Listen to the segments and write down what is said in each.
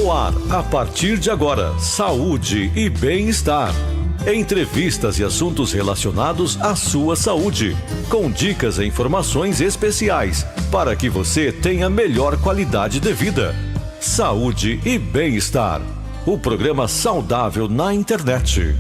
No ar, a partir de agora, saúde e bem-estar. Entrevistas e assuntos relacionados à sua saúde, com dicas e informações especiais para que você tenha melhor qualidade de vida. Saúde e bem-estar. O programa saudável na internet.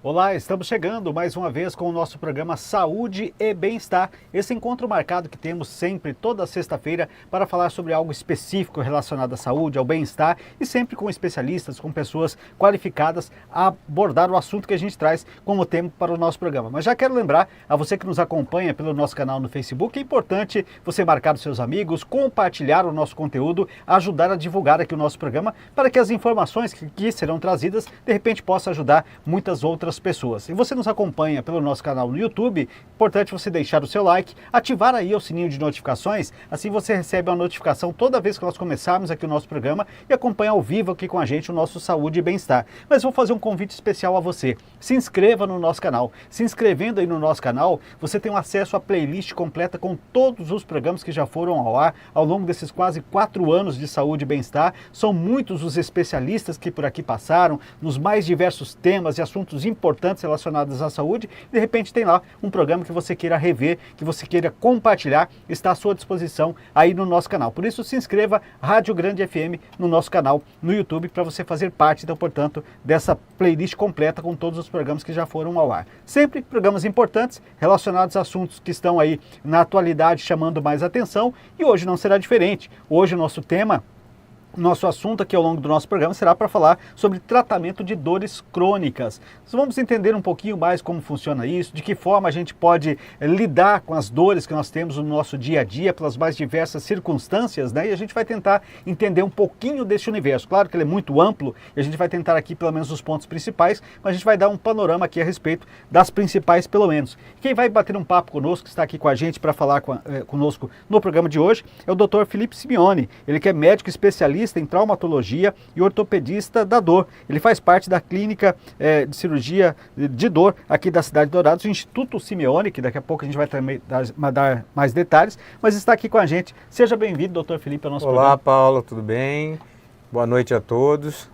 Olá, estamos chegando mais uma vez com o nosso programa Saúde e Bem-Estar. Esse encontro marcado que temos sempre, toda sexta-feira, para falar sobre algo específico relacionado à saúde, ao bem-estar e sempre com especialistas, com pessoas qualificadas a abordar o assunto que a gente traz como tema para o nosso programa. Mas já quero lembrar a você que nos acompanha pelo nosso canal no Facebook, é importante você marcar os seus amigos, compartilhar o nosso conteúdo, ajudar a divulgar aqui o nosso programa para que as informações que serão trazidas, de repente, possam ajudar muitas outras pessoas. E você nos acompanha pelo nosso canal no YouTube, importante você deixar o seu like, ativar aí o sininho de notificações, assim você recebe uma notificação toda vez que nós começarmos aqui o nosso programa e acompanha ao vivo aqui com a gente o nosso Saúde e Bem-Estar. Mas vou fazer um convite especial a você. Se inscreva no nosso canal. Se inscrevendo aí no nosso canal, você tem um acesso à playlist completa com todos os programas que já foram ao ar ao longo desses quase 4 anos de saúde e bem-estar. São muitos os especialistas que por aqui passaram, nos mais diversos temas e assuntos importantes relacionados à saúde. De repente tem lá um programa que você queira rever, que você queira compartilhar, está à sua disposição aí no nosso canal. Por isso se inscreva Rádio Grande FM no nosso canal no YouTube para você fazer parte, então, portanto, dessa playlist completa com todos os programas que já foram ao ar. Sempre programas importantes relacionados a assuntos que estão aí na atualidade chamando mais atenção e hoje não será diferente. Hoje o nosso assunto aqui ao longo do nosso programa será para falar sobre tratamento de dores crônicas. Vamos entender um pouquinho mais como funciona isso, de que forma a gente pode lidar com as dores que nós temos no nosso dia a dia, pelas mais diversas circunstâncias, né? E a gente vai tentar entender um pouquinho desse universo. Claro que ele é muito amplo e a gente vai tentar aqui pelo menos os pontos principais, mas a gente vai dar um panorama aqui a respeito das principais pelo menos. Quem vai bater um papo conosco, que está aqui com a gente para falar conosco no programa de hoje, é o Dr. Felipe Simeone. Ele que é médico especialista em traumatologia e ortopedista da dor. Ele faz parte da clínica de cirurgia de dor aqui da cidade de Dourados, o Instituto Simeone, que daqui a pouco a gente vai dar mais detalhes, mas está aqui com a gente. Seja bem-vindo, doutor Felipe, ao nosso programa. Olá, Paulo, tudo bem? Boa noite a todos.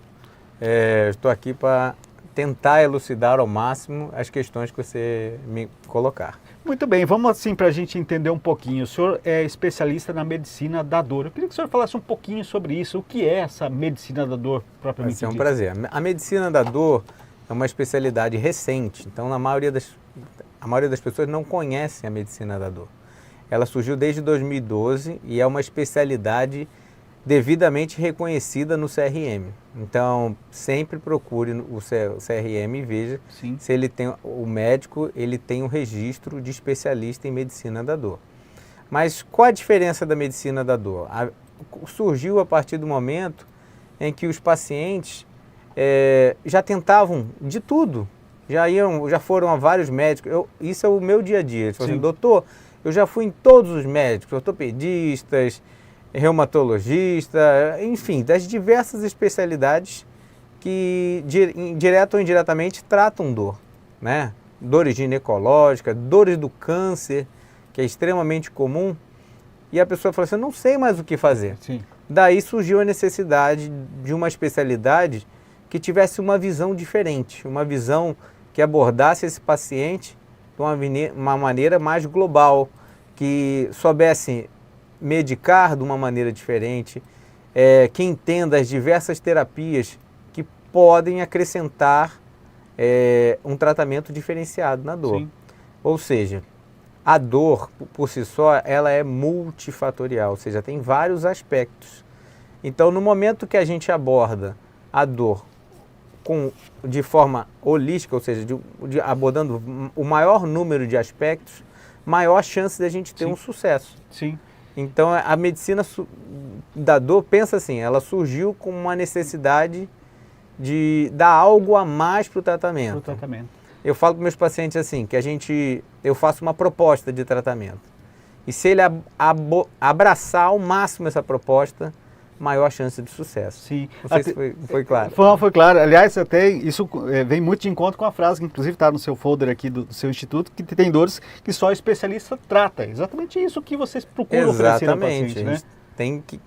Estou aqui para tentar elucidar ao máximo as questões que você me colocar. Muito bem, vamos assim para a gente entender um pouquinho. O senhor é especialista na medicina da dor. Eu queria que o senhor falasse um pouquinho sobre isso. O que é essa medicina da dor propriamente dita? É um prazer. A medicina da dor é uma especialidade recente, então a maioria das pessoas não conhecem a medicina da dor. Ela surgiu desde 2012 e é uma especialidade devidamente reconhecida no CRM. Então, sempre procure o CRM e veja Sim. se ele tem, o médico ele tem um registro de especialista em medicina da dor. Mas qual a diferença da medicina da dor? Surgiu a partir do momento em que os pacientes já tentavam de tudo, já foram a vários médicos. Isso é o meu dia a dia. Eles falam assim, doutor, eu já fui em todos os médicos, ortopedistas, reumatologista, enfim, das diversas especialidades que, direto ou indiretamente, tratam dor, né? Dores ginecológicas, dores do câncer, que é extremamente comum, e a pessoa fala assim, eu não sei mais o que fazer. Sim. Daí surgiu a necessidade de uma especialidade que tivesse uma visão diferente, uma visão que abordasse esse paciente de uma maneira mais global, que soubesse medicar de uma maneira diferente, que entenda as diversas terapias que podem acrescentar um tratamento diferenciado na dor. Sim. Ou seja, a dor, por si só, ela é multifatorial, ou seja, tem vários aspectos. Então, no momento que a gente aborda a dor de forma holística, ou seja, abordando o maior número de aspectos, maior chance de a gente ter um sucesso. Sim. Então, a medicina da dor, pensa assim, ela surgiu com uma necessidade de dar algo a mais para o tratamento. Eu falo para meus pacientes assim, que eu faço uma proposta de tratamento. E se ele abraçar ao máximo essa proposta, maior chance de sucesso. Sim. Não sei se foi claro. Foi claro. Aliás, até isso vem muito de encontro com a frase que inclusive está no seu folder aqui do seu instituto, que tem dores que só o especialista trata. Exatamente isso que vocês procuram oferecer ao paciente, né? A gente tem que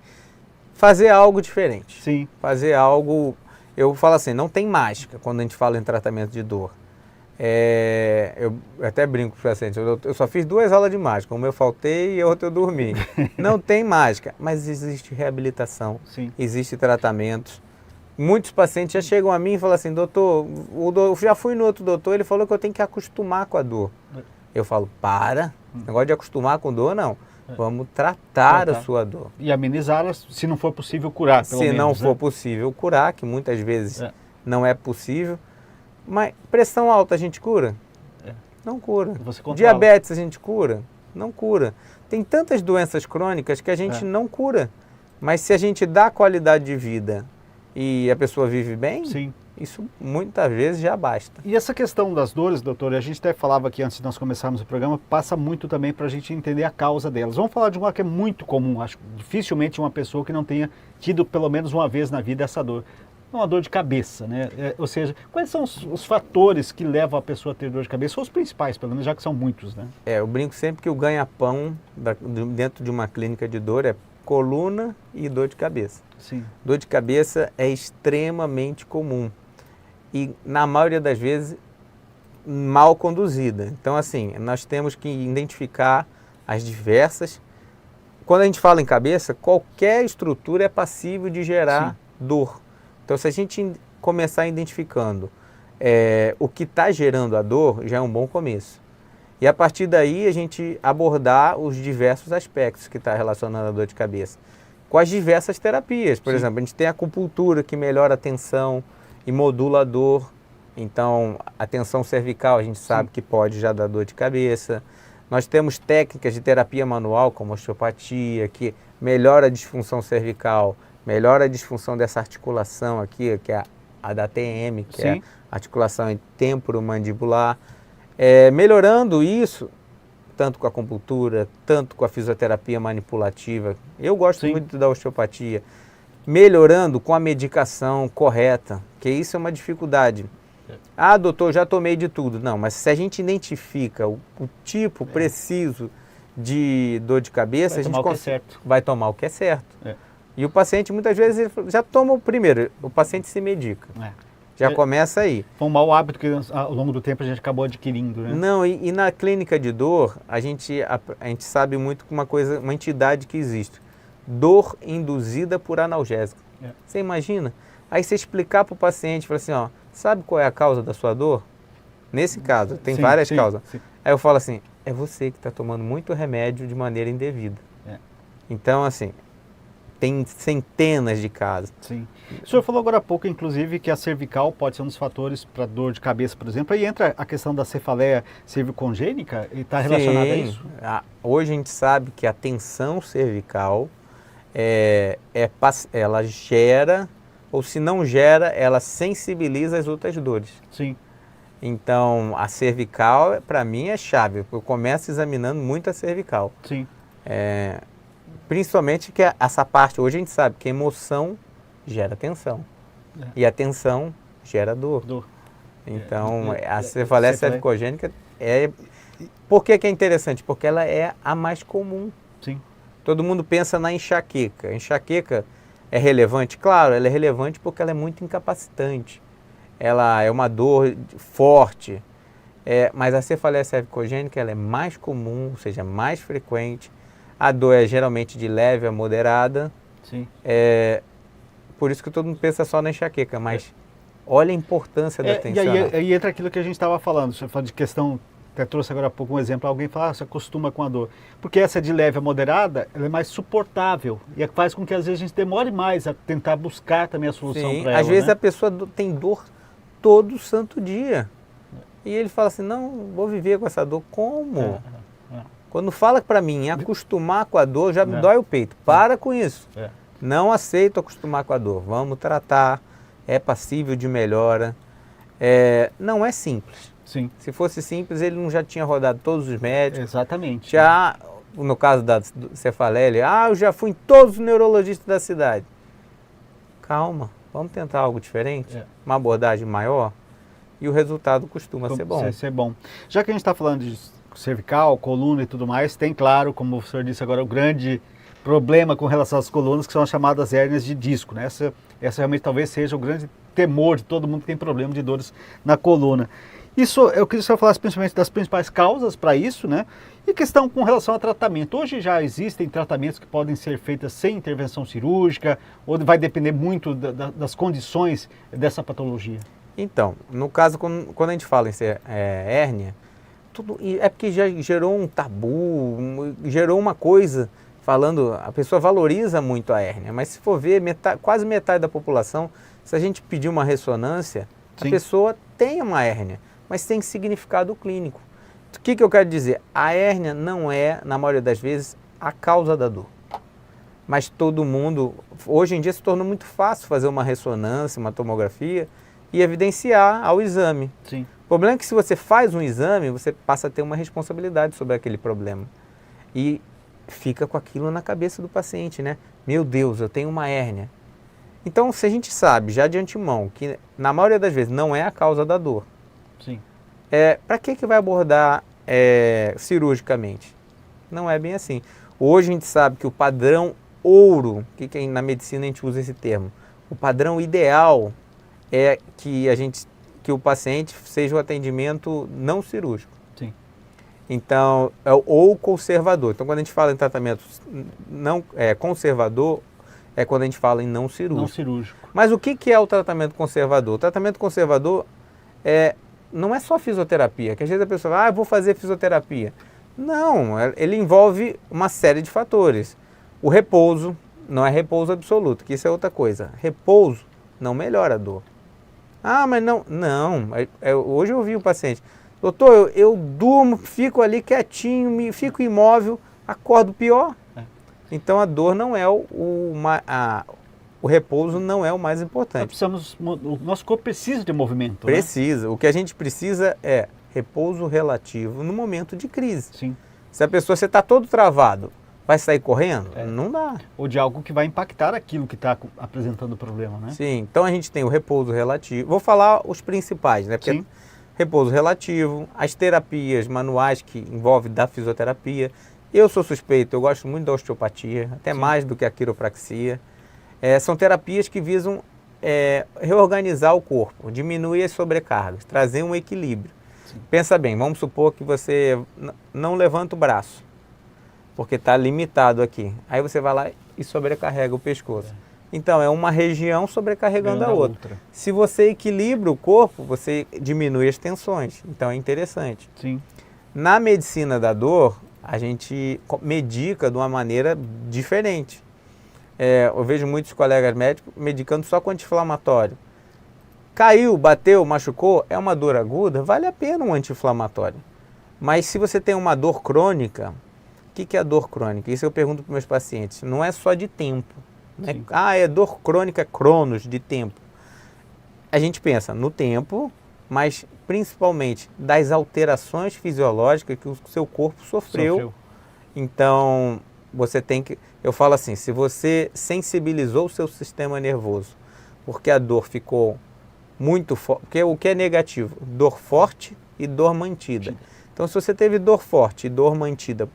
fazer algo diferente. Sim. Fazer algo... Eu falo assim, não tem mágica quando a gente fala em tratamento de dor. Eu até brinco com os pacientes, eu só fiz 2 aulas de mágica, uma eu faltei e a outra eu dormi. Não tem mágica, mas existe reabilitação, Sim. existe tratamentos. Muitos pacientes já chegam a mim e falam assim, doutor, eu já fui no outro doutor, ele falou que eu tenho que acostumar com a dor. Eu falo, negócio de acostumar com dor não, vamos tratar a sua dor. E amenizá-la, se não for possível curar, pelo menos. Se não for possível curar, que muitas vezes não é possível. Mas pressão alta a gente cura? Não cura. Diabetes a gente cura? Não cura. Tem tantas doenças crônicas que a gente não cura. Mas se a gente dá qualidade de vida e a pessoa vive bem, sim, isso muitas vezes já basta. E essa questão das dores, doutor, a gente até falava aqui antes de nós começarmos o programa, passa muito também para a gente entender a causa delas. Vamos falar de uma que é muito comum, acho dificilmente uma pessoa que não tenha tido pelo menos uma vez na vida essa dor. Uma dor de cabeça, né? Ou seja, quais são os fatores que levam a pessoa a ter dor de cabeça? Ou os principais, pelo menos, já que são muitos, né? Eu brinco sempre que o ganha-pão dentro de uma clínica de dor é coluna e dor de cabeça. Sim. Dor de cabeça é extremamente comum e, na maioria das vezes, mal conduzida. Então, assim, nós temos que identificar as diversas... Quando a gente fala em cabeça, qualquer estrutura é passível de gerar dor. Então, se a gente começar identificando o que está gerando a dor, já é um bom começo. E a partir daí, a gente abordar os diversos aspectos que está relacionando a dor de cabeça. Com as diversas terapias. Por exemplo, a gente tem a acupuntura, que melhora a tensão e modula a dor. Então, a tensão cervical, a gente sabe que pode já dar dor de cabeça. Nós temos técnicas de terapia manual, como osteopatia, que melhora a disfunção cervical, melhora a disfunção dessa articulação aqui, que é a da TM, que é a articulação temporomandibular. Melhorando isso, tanto com a acupuntura, tanto com a fisioterapia manipulativa. Eu gosto muito da osteopatia. Melhorando com a medicação correta, que isso é uma dificuldade. Ah, doutor, já tomei de tudo. Não, mas se a gente identifica o tipo preciso de dor de cabeça, a gente vai tomar o que é certo. E o paciente, muitas vezes, já toma o primeiro, o paciente se medica. Já começa aí. Foi um mau hábito que ao longo do tempo a gente acabou adquirindo, né? Não, e na clínica de dor, a gente sabe muito uma coisa, uma entidade que existe. Dor induzida por analgésico. Você imagina? Aí você explicar para o paciente, falar assim, ó, sabe qual é a causa da sua dor? Nesse caso, tem várias causas. Aí eu falo assim, é você que está tomando muito remédio de maneira indevida. Então, assim, tem centenas de casos. Sim. O senhor falou agora há pouco, inclusive, que a cervical pode ser um dos fatores para dor de cabeça, por exemplo. Aí entra a questão da cefaleia cervicongênica e está relacionada a isso? Hoje a gente sabe que a tensão cervical, ela gera, ou se não gera, ela sensibiliza as outras dores. Sim. Então, a cervical, para mim, é chave. Eu começo examinando muito a cervical. Sim. Principalmente que essa parte, hoje a gente sabe que a emoção gera tensão. E a tensão gera dor. Então, a cefaleia cervicogênica Por que é interessante? Porque ela é a mais comum. Sim. Todo mundo pensa na enxaqueca. A enxaqueca é relevante? Claro, ela é relevante porque ela é muito incapacitante. Ela é uma dor forte. Mas a cefaleia cervicogênica ela é mais comum, ou seja, mais frequente. A dor é geralmente de leve a moderada. Sim. Por isso que todo mundo pensa só na enxaqueca, mas olha a importância da tensão. E aí entra aquilo que a gente estava falando, você fala de questão, até trouxe agora há pouco um exemplo, alguém fala, você acostuma com a dor. Porque essa de leve a moderada, ela é mais suportável e faz com que às vezes a gente demore mais a tentar buscar também a solução para ela. Às vezes a pessoa tem dor todo santo dia. E ele fala assim, não, vou viver com essa dor. Como? Quando fala para mim acostumar com a dor, já me dói o peito. Para com isso. Não aceito acostumar com a dor. Vamos tratar. É passível de melhora. Não é simples. Sim. Se fosse simples, ele não já tinha rodado todos os médicos. Exatamente. Já, no caso da cefaleia, eu já fui em todos os neurologistas da cidade. calma, vamos tentar algo diferente, É. uma abordagem maior, e o resultado costuma ser bom. Ser bom. Já que a gente está falando de cervical, coluna e tudo mais, tem, claro, como o senhor disse agora, o grande problema com relação às colunas, que são as chamadas hérnias de disco, né? Essa realmente talvez seja o grande temor de todo mundo que tem problema de dores na coluna. Isso, eu queria que o senhor falasse principalmente das principais causas para isso, né? E questão com relação a tratamento. Hoje já existem tratamentos que podem ser feitos sem intervenção cirúrgica, ou vai depender muito das condições dessa patologia? Então, no caso, quando a gente fala em hérnia, é porque já gerou um tabu, gerou uma coisa falando, a pessoa valoriza muito a hérnia, mas se for ver, quase metade da população, se a gente pedir uma ressonância, Sim. a pessoa tem uma hérnia, mas tem significado clínico. O que eu quero dizer? A hérnia não é, na maioria das vezes, a causa da dor. Mas todo mundo, hoje em dia se tornou muito fácil fazer uma ressonância, uma tomografia e evidenciar ao exame. Sim. O problema é que se você faz um exame, você passa a ter uma responsabilidade sobre aquele problema. E fica com aquilo na cabeça do paciente, né? Meu Deus, eu tenho uma hérnia. Então, se a gente sabe já de antemão que na maioria das vezes não é a causa da dor, Sim. para que vai abordar cirurgicamente? Não é bem assim. Hoje a gente sabe que o padrão ouro, que na medicina a gente usa esse termo, o padrão ideal é que o paciente seja o atendimento não cirúrgico. Sim. Então, ou conservador. Então, quando a gente fala em tratamento conservador, é quando a gente fala em não cirúrgico. Não cirúrgico. Mas o que é o tratamento conservador? O tratamento conservador não é só fisioterapia, que às vezes a pessoa fala, eu vou fazer fisioterapia. Não, ele envolve uma série de fatores. O repouso, não é repouso absoluto, que isso é outra coisa. Repouso não melhora a dor. Ah, mas não. Hoje eu ouvi um paciente, doutor, eu durmo, fico ali quietinho, fico imóvel, acordo pior. Então a dor não é o repouso não é o mais importante. O nosso corpo precisa de movimento. Precisa. Né? O que a gente precisa é repouso relativo no momento de crise. Sim. Se você está todo travado, vai sair correndo? Não dá. Ou de algo que vai impactar aquilo que está apresentando o problema, né? Sim, então a gente tem o repouso relativo. Vou falar os principais, né? Porque Sim. Repouso relativo, as terapias manuais que envolvem da fisioterapia. Eu sou suspeito, eu gosto muito da osteopatia, até Sim. mais do que a quiropraxia. São terapias que visam reorganizar o corpo, diminuir as sobrecargas, trazer um equilíbrio. Sim. Pensa bem, vamos supor que você não levanta o braço, porque está limitado aqui. Aí você vai lá e sobrecarrega o pescoço. Então, é uma região sobrecarregando a outra. Se você equilibra o corpo, você diminui as tensões. Então, é interessante. Sim. Na medicina da dor, a gente medica de uma maneira diferente. Eu vejo muitos colegas médicos medicando só com anti-inflamatório. Caiu, bateu, machucou, é uma dor aguda, vale a pena um anti-inflamatório. Mas se você tem uma dor crônica, o que é a dor crônica? Isso eu pergunto para meus pacientes. Não é só de tempo. Né? É dor crônica, cronos, de tempo. A gente pensa no tempo, mas principalmente das alterações fisiológicas que o seu corpo sofreu. Então, você tem que... Eu falo assim, se você sensibilizou o seu sistema nervoso, porque a dor ficou muito forte, porque o que é negativo? Dor forte e dor mantida. Então, se você teve dor forte e dor mantida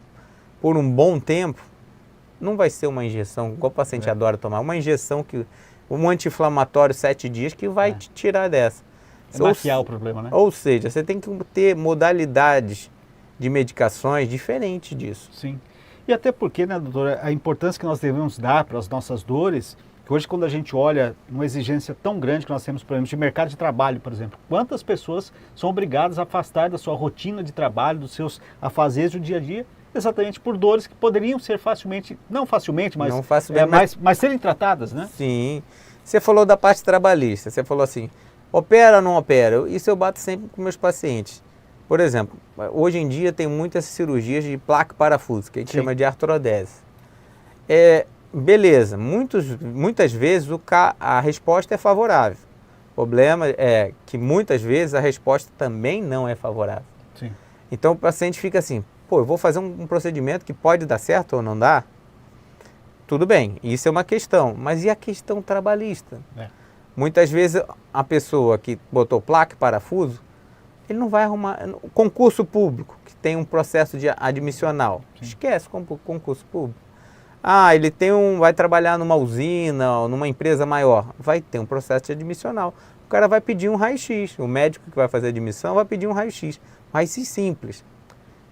por um bom tempo, não vai ser uma injeção, igual o paciente adora tomar, uma injeção, um anti-inflamatório 7 dias que vai te tirar dessa. Maquiar o problema, né? Ou seja, você tem que ter modalidades de medicações diferentes disso. Sim. E até porque, né, doutora, a importância que nós devemos dar para as nossas dores, que hoje quando a gente olha uma exigência tão grande que nós temos, por exemplo, de mercado de trabalho, por exemplo, quantas pessoas são obrigadas a afastar da sua rotina de trabalho, dos seus afazeres do dia a dia, exatamente por dores que poderiam ser mas serem tratadas, né? Sim. Você falou da parte trabalhista, você falou assim, opera ou não opera? Isso eu bato sempre com meus pacientes. Por exemplo, hoje em dia tem muitas cirurgias de placa parafuso, que a gente chama de artrodese. Beleza, muitas vezes a resposta é favorável. O problema é que muitas vezes a resposta também não é favorável. Sim. Então o paciente fica assim, eu vou fazer um procedimento que pode dar certo ou não dá? tudo bem, isso é uma questão, mas e a questão trabalhista? Muitas vezes a pessoa que botou placa e parafuso, ele não vai arrumar, concurso público, que tem um processo de admissional, esquece concurso público. Ele vai trabalhar numa usina, ou numa empresa maior, vai ter um processo admissional. O cara vai pedir um raio-x, o médico que vai fazer a admissão vai pedir um raio-x simples.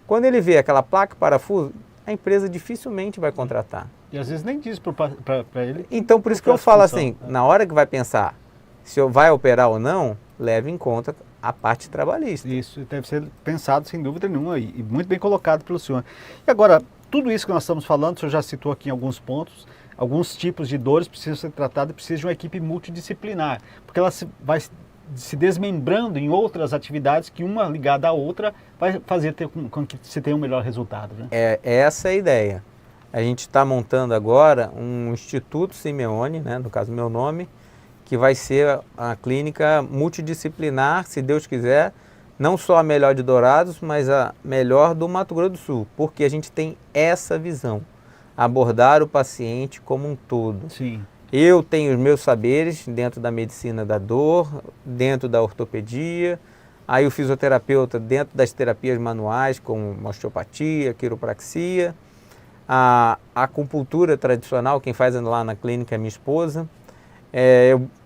Quando ele vê aquela placa e parafuso, a empresa dificilmente vai contratar. E às vezes nem diz para ele. Então, por isso que eu falo assim, na hora que vai pensar se vai operar ou não, leve em conta a parte trabalhista. Isso deve ser pensado sem dúvida nenhuma e muito bem colocado pelo senhor. E agora, tudo isso que nós estamos falando, o senhor já citou aqui em alguns pontos, alguns tipos de dores precisam ser tratadas e precisa de uma equipe multidisciplinar, porque ela vai se desmembrando em outras atividades que uma ligada à outra vai fazer com que se tenha um melhor resultado. Né? Essa é a ideia. A gente está montando agora um Instituto Simeone, né, no caso meu nome, que vai ser a clínica multidisciplinar, se Deus quiser, não só a melhor de Dourados, mas a melhor do Mato Grosso do Sul, porque a gente tem essa visão, abordar o paciente como um todo. Sim. Eu tenho os meus saberes dentro da medicina da dor, dentro da ortopedia, aí o fisioterapeuta dentro das terapias manuais, como osteopatia, quiropraxia, a acupuntura tradicional, quem faz lá na clínica é minha esposa.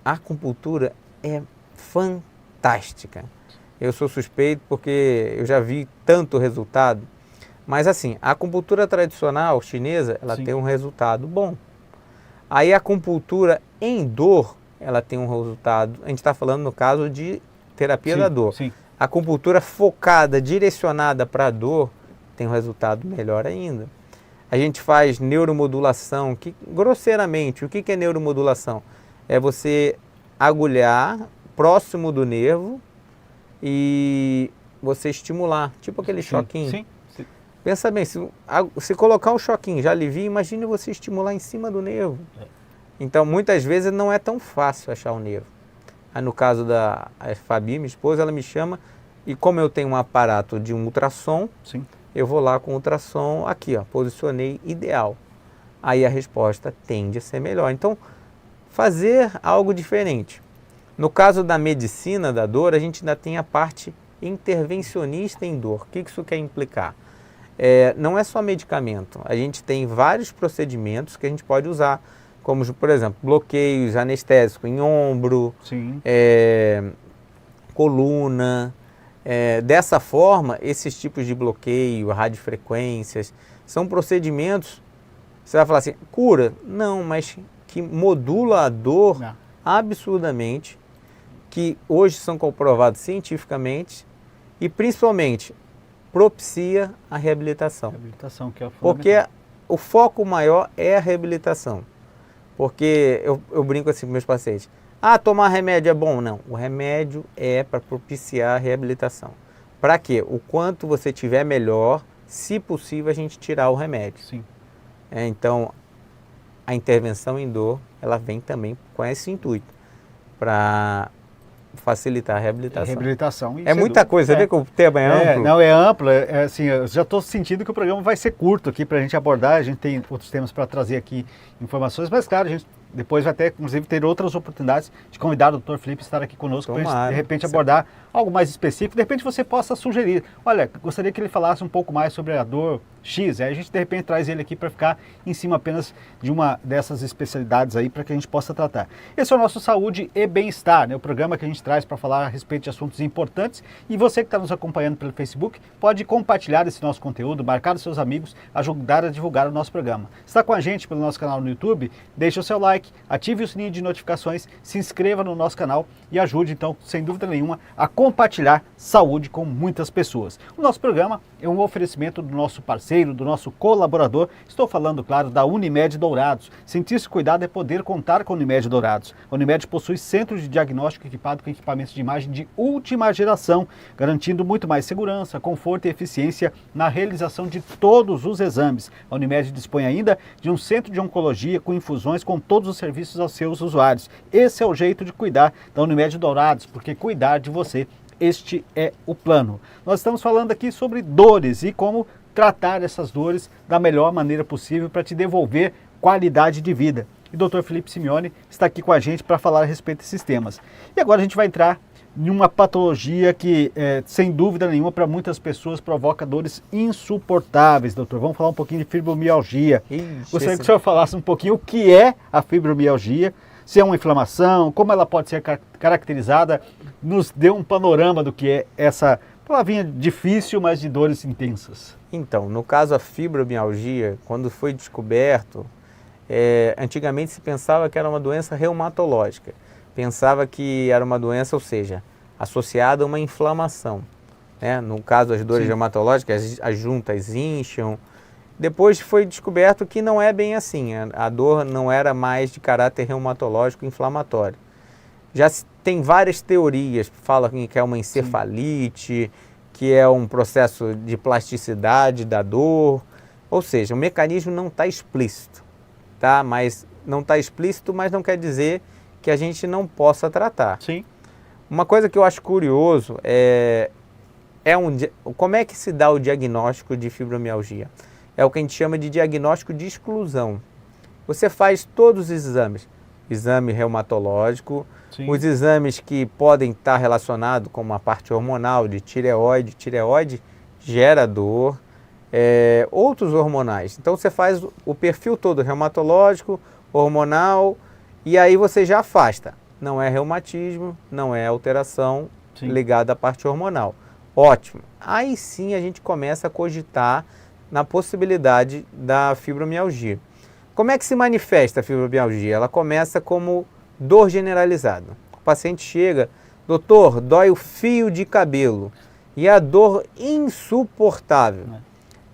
A acupuntura é fantástica. Eu sou suspeito porque eu já vi tanto resultado. Mas assim, a acupuntura tradicional chinesa, ela tem um resultado bom. Aí a acupuntura em dor, ela tem um resultado, a gente está falando no caso de terapia da dor. Sim. A acupuntura focada, direcionada para a dor, tem um resultado melhor ainda. A gente faz neuromodulação, que grosseiramente, o que é neuromodulação? É você agulhar próximo do nervo e você estimular, tipo aquele choquinho. Sim. Pensa bem, se colocar um choquinho já alivia, imagine você estimular em cima do nervo. Então, muitas vezes não é tão fácil achar o nervo. Aí, no caso da Fabi, minha esposa, ela me chama e como eu tenho um aparato de um ultrassom, eu vou lá com o ultrassom aqui, posicionei ideal. Aí a resposta tende a ser melhor. Então, fazer algo diferente. No caso da medicina da dor, a gente ainda tem a parte intervencionista em dor. O que isso quer implicar? Não é só medicamento, a gente tem vários procedimentos que a gente pode usar, como, por exemplo, bloqueios anestésicos em ombro, coluna. Dessa forma, esses tipos de bloqueio, radiofrequências, são procedimentos, você vai falar assim, cura? Não, mas que modula a dor absurdamente, que hoje são comprovados cientificamente e principalmente propicia a reabilitação. Que é o porque o foco maior é a reabilitação. Porque eu brinco assim com meus pacientes. Tomar remédio é bom? Não. O remédio é para propiciar a reabilitação. Para quê? O quanto você tiver melhor, se possível, a gente tirar o remédio. Sim. Então, a intervenção em dor, ela vem também com esse intuito. Para facilitar a reabilitação. É muita coisa, você vê que o tema é amplo? Não, é amplo. Assim, eu já estou sentindo que o programa vai ser curto aqui para a gente abordar. A gente tem outros temas para trazer aqui informações, mas claro, a gente depois vai até, inclusive, ter outras oportunidades de convidar o Dr. Felipe a estar aqui conosco para a gente, de repente, abordar algo mais específico. De repente, você possa sugerir, olha, gostaria que ele falasse um pouco mais sobre a dor X. Aí a gente, de repente, traz ele aqui para ficar em cima apenas de uma dessas especialidades aí para que a gente possa tratar. Esse é o nosso Saúde e Bem-Estar, né? O programa que a gente traz para falar a respeito de assuntos importantes. E você que está nos acompanhando pelo Facebook, pode compartilhar esse nosso conteúdo, marcar os seus amigos, ajudar a divulgar o nosso programa. Está com a gente pelo nosso canal no YouTube? Deixe o seu like, ative o sininho de notificações, se inscreva no nosso canal e ajude, então, sem dúvida nenhuma, a compartilhar saúde com muitas pessoas. O nosso programa é um oferecimento do nosso parceiro, do nosso colaborador. Estou falando, claro, da Unimed Dourados. Sentir-se cuidado é poder contar com a Unimed Dourados. A Unimed possui centro de diagnóstico equipado com equipamentos de imagem de última geração, garantindo muito mais segurança, conforto e eficiência na realização de todos os exames. A Unimed dispõe ainda de um centro de oncologia com infusões com todos os serviços aos seus usuários. Esse é o jeito de cuidar da Unimed Dourados, porque cuidar de você, este é o plano. Nós estamos falando aqui sobre dores e como tratar essas dores da melhor maneira possível para te devolver qualidade de vida. E o Dr. Felipe Simeone está aqui com a gente para falar a respeito desses temas. E agora a gente vai entrar em uma patologia que, sem dúvida nenhuma, para muitas pessoas provoca dores insuportáveis, doutor. Vamos falar um pouquinho de fibromialgia. Gostaria que o senhor falasse um pouquinho o que é a fibromialgia, se é uma inflamação, como ela pode ser caracterizada, nos dê um panorama do que é essa palavrinha difícil, mas de dores intensas. Então, no caso a fibromialgia, quando foi descoberto, antigamente se pensava que era uma doença reumatológica. Pensava que era uma doença, ou seja, associada a uma inflamação. Né? No caso, as dores reumatológicas, as juntas incham. Depois foi descoberto que não é bem assim. A dor não era mais de caráter reumatológico inflamatório. Já tem várias teorias, falam que é uma encefalite, que é um processo de plasticidade da dor. Ou seja, o mecanismo não está explícito. Tá? Mas não está explícito, mas não quer dizer que a gente não possa tratar. Sim. Uma coisa que eu acho curioso como é que se dá o diagnóstico de fibromialgia? É o que a gente chama de diagnóstico de exclusão. Você faz todos os exames, exame reumatológico, os exames que podem estar relacionados com uma parte hormonal de tireoide gera dor, outros hormonais. Então você faz o perfil todo reumatológico, hormonal, e aí você já afasta. Não é reumatismo, não é alteração ligada à parte hormonal. Ótimo. Aí sim a gente começa a cogitar na possibilidade da fibromialgia. Como é que se manifesta a fibromialgia? Ela começa como dor generalizada. O paciente chega, doutor, dói o fio de cabelo. E a dor insuportável.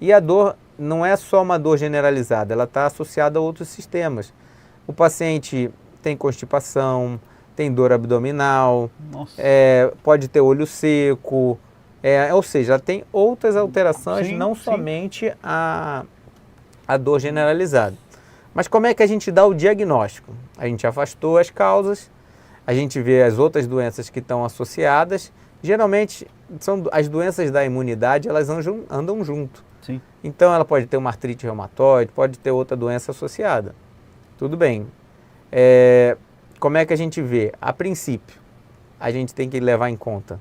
E a dor não é só uma dor generalizada, ela está associada a outros sistemas. O paciente tem constipação, tem dor abdominal, pode ter olho seco, ou seja, ela tem outras alterações, somente a dor generalizada. Mas como é que a gente dá o diagnóstico? A gente afastou as causas, a gente vê as outras doenças que estão associadas. Geralmente, as doenças da imunidade, elas andam junto. Sim. Então, ela pode ter uma artrite reumatoide, pode ter outra doença associada. Tudo bem. Como é que a gente vê? A princípio, a gente tem que levar em conta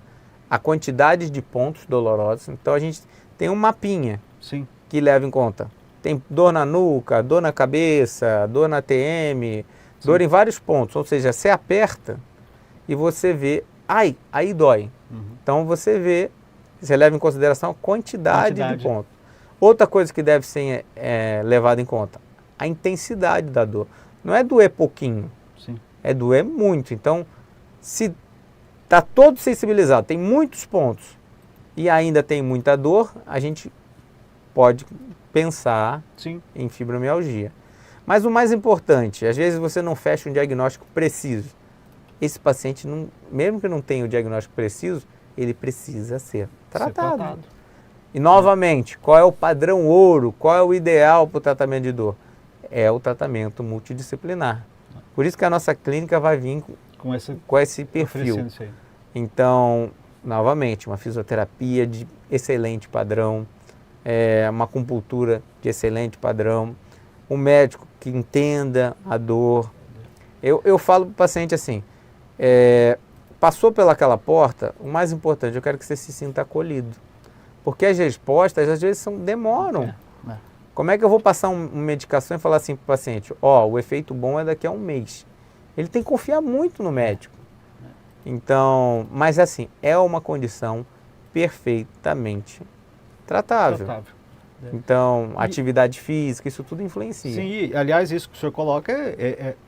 a quantidade de pontos dolorosos. Então, a gente tem um mapinha que leva em conta. Tem dor na nuca, dor na cabeça, dor na TM, dor em vários pontos. Ou seja, você aperta e você vê, aí dói. Então, você leva em consideração a quantidade de pontos. Outra coisa que deve ser levada em conta, a intensidade da dor. Não é doer pouquinho, é doer muito. Então, se está todo sensibilizado, tem muitos pontos e ainda tem muita dor, a gente pode pensar em fibromialgia. Mas o mais importante, às vezes você não fecha um diagnóstico preciso. Esse paciente, mesmo que não tenha o diagnóstico preciso, ele precisa ser tratado. E novamente, qual é o padrão ouro? Qual é o ideal para o tratamento de dor? É o tratamento multidisciplinar. Por isso que a nossa clínica vai vir com esse perfil. Então, novamente, uma fisioterapia de excelente padrão, uma acupuntura de excelente padrão, um médico que entenda a dor. Eu falo para o paciente assim, passou pelaquela porta, o mais importante, eu quero que você se sinta acolhido. Porque as respostas, às vezes, demoram. Como é que eu vou passar uma medicação e falar assim para o paciente, o efeito bom é daqui a um mês? Ele tem que confiar muito no médico. Então, mas assim, é uma condição perfeitamente tratável. Então, atividade física, isso tudo influencia. Sim, e, aliás, isso que o senhor coloca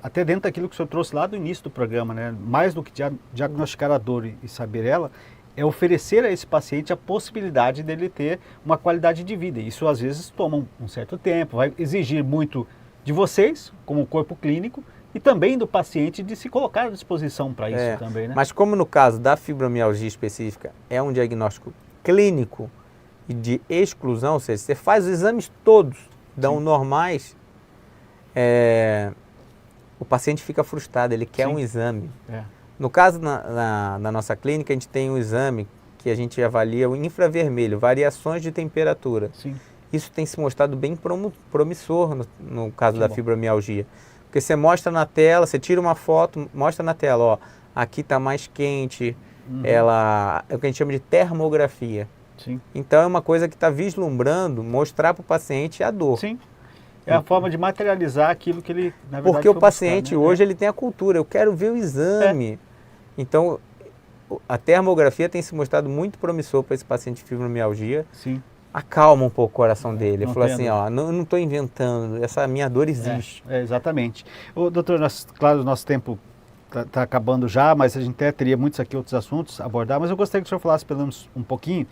até dentro daquilo que o senhor trouxe lá do início do programa, né? Mais do que diagnosticar a dor e saber ela, é oferecer a esse paciente a possibilidade dele ter uma qualidade de vida. Isso às vezes toma um certo tempo, vai exigir muito de vocês, como corpo clínico, e também do paciente de se colocar à disposição para isso também, né? Mas como no caso da fibromialgia específica é um diagnóstico clínico e de exclusão, ou seja, você faz os exames todos, dão normais, o paciente fica frustrado, ele quer um exame. No caso, na nossa clínica, a gente tem um exame que a gente avalia o infravermelho, variações de temperatura. Isso tem se mostrado bem promissor no caso Que da bom. fibromialgia. Porque você mostra na tela, você tira uma foto, mostra na tela, ó, aqui está mais quente, ela é o que a gente chama de termografia. Sim. Então é uma coisa que está vislumbrando, mostrar para o paciente a dor. Sim. É a forma de materializar aquilo que ele, na verdade, Porque o foi paciente buscar, né? hoje ele tem a cultura, eu quero ver o exame. Então a termografia tem se mostrado muito promissor para esse paciente de fibromialgia. Sim. Acalma um pouco o coração dele. Ele Não falou tem assim, dúvida. ó, não estou inventando, essa minha dor existe. Exatamente. Doutor, claro, o nosso tempo está acabando já, mas a gente até teria muitos aqui outros assuntos a abordar, mas eu gostaria que o senhor falasse pelo menos um pouquinho.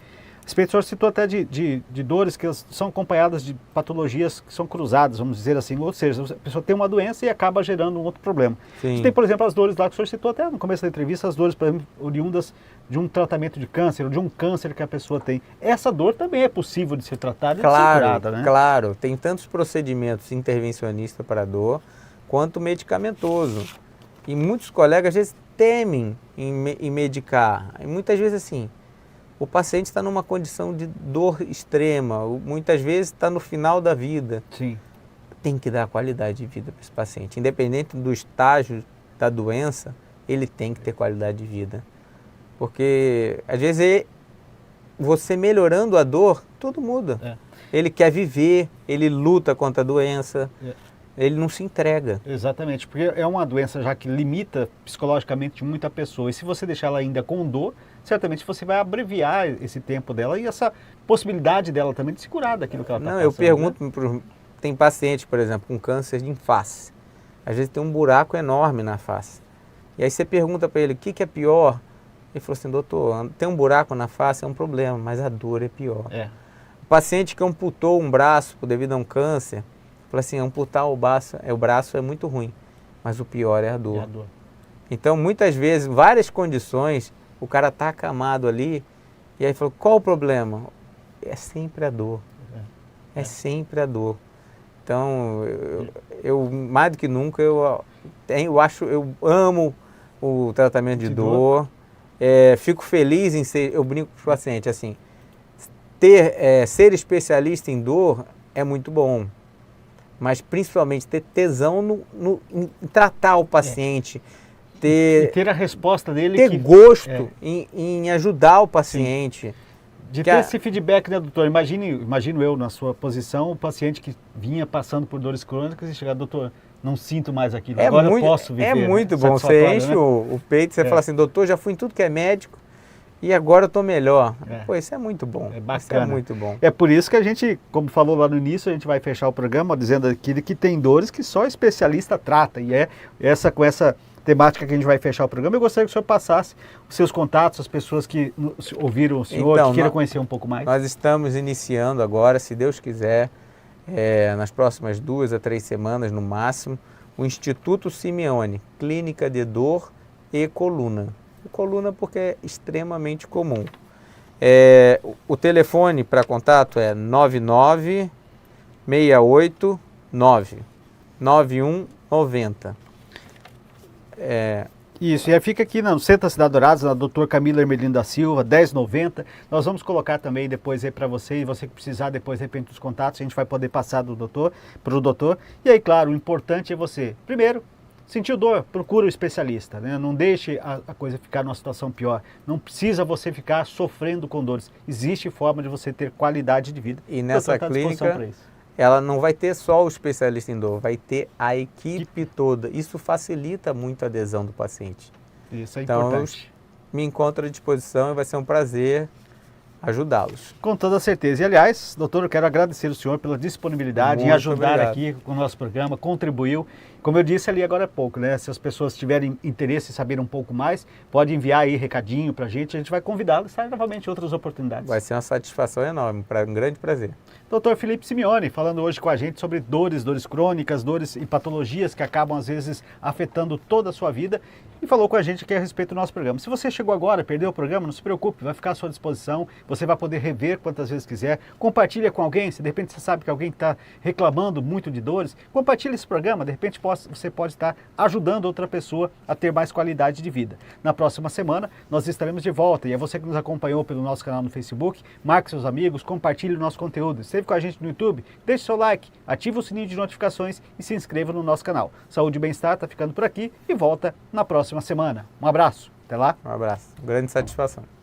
O senhor citou até de dores que são acompanhadas de patologias que são cruzadas, vamos dizer assim, ou seja, a pessoa tem uma doença e acaba gerando um outro problema. Sim. Tem, por exemplo, as dores lá que o senhor citou até no começo da entrevista, as dores, por exemplo, oriundas de um tratamento de câncer, ou de um câncer que a pessoa tem. Essa dor também é possível de ser tratada e de ser curada, né? Claro, tem tantos procedimentos intervencionistas para a dor, quanto medicamentoso. E muitos colegas às vezes temem em medicar. E muitas vezes assim, o paciente está numa condição de dor extrema, muitas vezes está no final da vida. Sim. Tem que dar qualidade de vida para esse paciente. Independente do estágio da doença, ele tem que ter qualidade de vida. Porque às vezes você melhorando a dor, tudo muda. É. Ele quer viver, ele luta contra a doença, É. ele não se entrega. Exatamente, porque é uma doença já que limita psicologicamente muita pessoa. E se você deixar ela ainda com dor, certamente você vai abreviar esse tempo dela e essa possibilidade dela também de se curar daquilo que ela está Não, passando. eu pergunto, tem pacientes, por exemplo, com câncer de face. Às vezes tem um buraco enorme na face. E aí você pergunta para ele, o que é pior? Ele falou assim, doutor, tem um buraco na face, é um problema, mas a dor é pior. É. O paciente que amputou um braço devido a um câncer, fala assim, amputar o braço é muito ruim, mas o pior é a dor. É a dor. Então, muitas vezes, várias condições, o cara está acamado ali, e aí falou, qual o problema? É sempre a dor. É sempre a dor. Então, eu mais do que nunca, eu amo o tratamento de dor. Fico feliz em ser, eu brinco com o paciente, assim, ser especialista em dor é muito bom, mas principalmente ter tesão em tratar o paciente, E ter a resposta dele. ter gosto em ajudar o paciente. De ter esse feedback, né, doutor? Imagino eu, na sua posição, o paciente que vinha passando por dores crônicas e chegar, doutor, não sinto mais aquilo, agora eu posso viver. É muito bom, você satisfatório, enche né? o peito, você fala assim, doutor, já fui em tudo que é médico e agora eu estou melhor. Pô, isso é muito bom. É bacana. Isso é muito bom. É por isso que a gente, como falou lá no início, a gente vai fechar o programa dizendo aqui que tem dores que só especialista trata. E com essa temática que a gente vai fechar o programa. Eu gostaria que o senhor passasse os seus contatos, as pessoas que ouviram o senhor, Então, que queiram conhecer um pouco mais. Nós estamos iniciando agora, se Deus quiser, nas próximas 2 a 3 semanas no máximo, o Instituto Simeone, Clínica de Dor e Coluna. Coluna porque é extremamente comum. O telefone para contato é 99 689 9190. Isso, e aí fica aqui no Centro da Cidade Dourados, na Dr. Camila Hermelino da Silva, 1090. Nós vamos colocar também depois aí para você, e você que precisar depois, de repente, dos contatos, a gente vai poder passar para o doutor. E aí, claro, o importante é você, primeiro, sentiu dor, procura o especialista, né? Não deixe a coisa ficar numa situação pior. Não precisa você ficar sofrendo com dores. Existe forma de você ter qualidade de vida. E nessa O doutor está à disposição clínica, para isso. ela não vai ter só o especialista em dor, vai ter a equipe toda. Isso facilita muito a adesão do paciente. Isso é Então, importante. me encontro à disposição e vai ser um prazer ajudá-los. Com toda certeza. E, aliás, doutor, eu quero agradecer o senhor pela disponibilidade em Muito ajudar obrigado. aqui com o nosso programa, contribuiu. Como eu disse ali agora há pouco, né? Se as pessoas tiverem interesse em saber um pouco mais, pode enviar aí recadinho pra gente, a gente vai convidá-lo a estar novamente em outras oportunidades. Vai ser uma satisfação enorme, um grande prazer. Dr. Felipe Simeone, falando hoje com a gente sobre dores crônicas, dores e patologias que acabam às vezes afetando toda a sua vida, e falou com a gente aqui a respeito do nosso programa. Se você chegou agora, perdeu o programa, não se preocupe, vai ficar à sua disposição. Você Você vai poder rever quantas vezes quiser. Compartilha com alguém, se de repente você sabe que alguém está reclamando muito de dores, compartilha esse programa, de repente você pode estar ajudando outra pessoa a ter mais qualidade de vida. Na próxima semana nós estaremos de volta e é você que nos acompanhou pelo nosso canal no Facebook, marque seus amigos, compartilhe o nosso conteúdo, esteve com a gente no YouTube, deixe seu like, ative o sininho de notificações e se inscreva no nosso canal. Saúde e Bem-Estar está ficando por aqui e volta na próxima semana. Um abraço, até lá. Um abraço, grande satisfação.